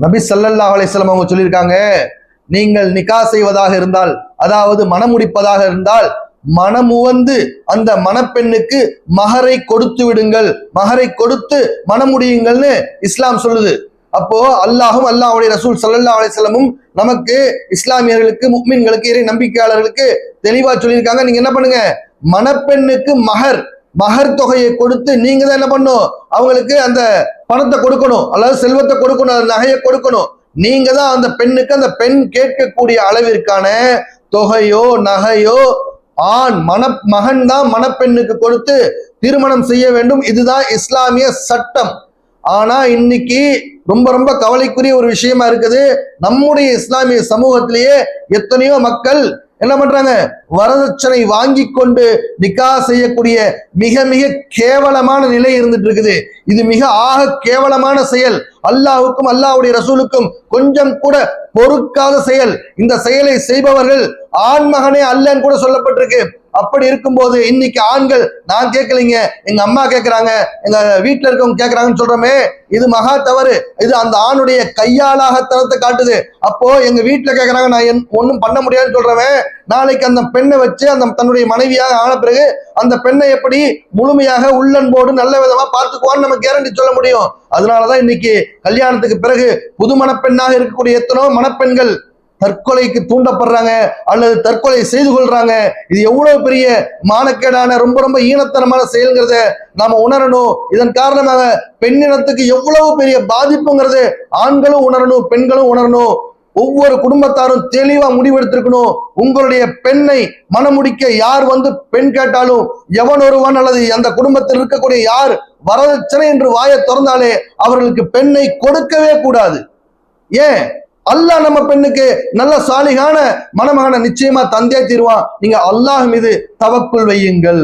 நபி ஸல்லல்லாஹு அலைஹி வஸல்லம் அவங்க சொல்லியிருக்காங்க, நீங்கள் நிக்கா செய்வதாக இருந்தால், அதாவது மணமுடிப்பதாக இருந்தால், மனமுவந்து அந்த மணப்பெண்ணுக்கு மகரை கொடுத்து விடுங்கள், மகரை கொடுத்து மணமுடியுங்கள்னு இஸ்லாம் சொல்லுது. அப்போ அல்லாஹும் அல்லாஹ்வுடைய ரசூல் ஸல்லல்லாஹு அலைஹி வஸல்லமும் நமக்கு இஸ்லாமியர்களுக்கு, முஃமின்களுக்கு, இறை நம்பிக்கையாளர்களுக்கு தெளிவா சொல்லியிருக்காங்க, நீங்க என்ன பண்ணுங்க, மணப்பெண்ணுக்கு மகர் தொகையை கொடுத்து நீங்க தான் என்ன பண்ணும், அவங்களுக்கு அந்த பணத்தை கொடுக்கணும், அல்லது செல்வத்தை கொடுக்கணும், நகையை கொடுக்கணும். நீங்க தான் அந்த பெண்ணுக்கு, அந்த பெண் கேட்கக்கூடிய அளவிற்கான தொகையோ நகையோ மகன் தான் மணப்பெண்ணுக்கு கொடுத்து திருமணம் செய்ய வேண்டும். இதுதான் இஸ்லாமிய சட்டம். ஆனா இன்னைக்கு ரொம்ப ரொம்ப கவலைக்குரிய ஒரு விஷயமா இருக்குது, நம்முடைய இஸ்லாமிய சமூகத்திலேயே எத்தனையோ மக்கள் என்ன பண்றாங்க, வரதட்சணை வாங்கி கொண்டு நிக்கா செய்யக்கூடிய மிக மிக கேவலமான நிலை இருந்துட்டு இருக்குது. இது மிக கேவலமான செயல். அல்லாஹ்வுக்கும் அல்லாஹ்வுடைய ரசூலுக்கும் கொஞ்சம் கூட பொறுக்காத செயல். இந்த செயலை செய்பவர்கள் ஆண் மகனே அல்லன்னு கூட சொல்லப்பட்டிருக்கு. அப்படி இருக்கும்போது இன்னைக்கு ஆண்கள், நான் கேட்கலைங்க, எங்க அம்மா கேட்கிறாங்க, எங்க வீட்டுல இருக்கவங்க கேட்கறாங்கன்னு சொல்றோமே, இது மகா தவறு. இது அந்த ஆணுடைய கையாளாக தரத்தை காட்டுது. அப்போ எங்க வீட்டுல கேட்கறாங்க, நான் ஒன்னும் பண்ண முடியாதுன்னு சொல்றவன் நாளைக்கு அந்த பெண்ணை வச்சு அந்த தன்னுடைய மனைவியாக ஆன பிறகு அந்த பெண்ணை எப்படி முழுமையாக உள்ளன்போடு நல்ல விதமா பார்த்துக்குவான்னு நம்ம கேரண்டி சொல்ல முடியும். அதனாலதான் இன்னைக்கு கல்யாணத்துக்கு பிறகு புது மணப்பெண்ணாக இருக்கக்கூடிய எத்தனோ மணப்பெண்கள் தற்கொலைக்கு தூண்டப்படுறாங்க அல்லது தற்கொலை செய்து கொள்றாங்க. இது எவ்வளவு பெரிய மானக்கேடான ரொம்ப ரொம்ப ஈனத்தனமான செயல்ங்கிறத நாம உணரணும். இதன் காரணமாக பெண்ணினத்துக்கு எவ்வளவு பெரிய பாதிப்புங்கிறது ஆண்களும் உணரணும், பெண்களும் உணரணும். ஒவ்வொரு குடும்பத்தாரும் தெளிவா முடிவெடுத்திருக்கணும். உங்களுடைய பெண்ணை மணமுடிக்க யார் வந்து பெண் கேட்டாலும், எவன் ஒருவன் அல்லது அந்த குடும்பத்தில் இருக்கக்கூடிய யார் வரதட்சணை என்று வாயை திறந்தாலே அவர்களுக்கு பெண்ணை கொடுக்கவே கூடாது. ஏன்? அல்லாஹ் நம்ம பெண்ணுக்கு நல்ல சாலிகான மணமகனை நிச்சயமா தந்தே தீருவான். நீங்க அல்லாஹ் மீது தவக்குல் வையுங்கள்.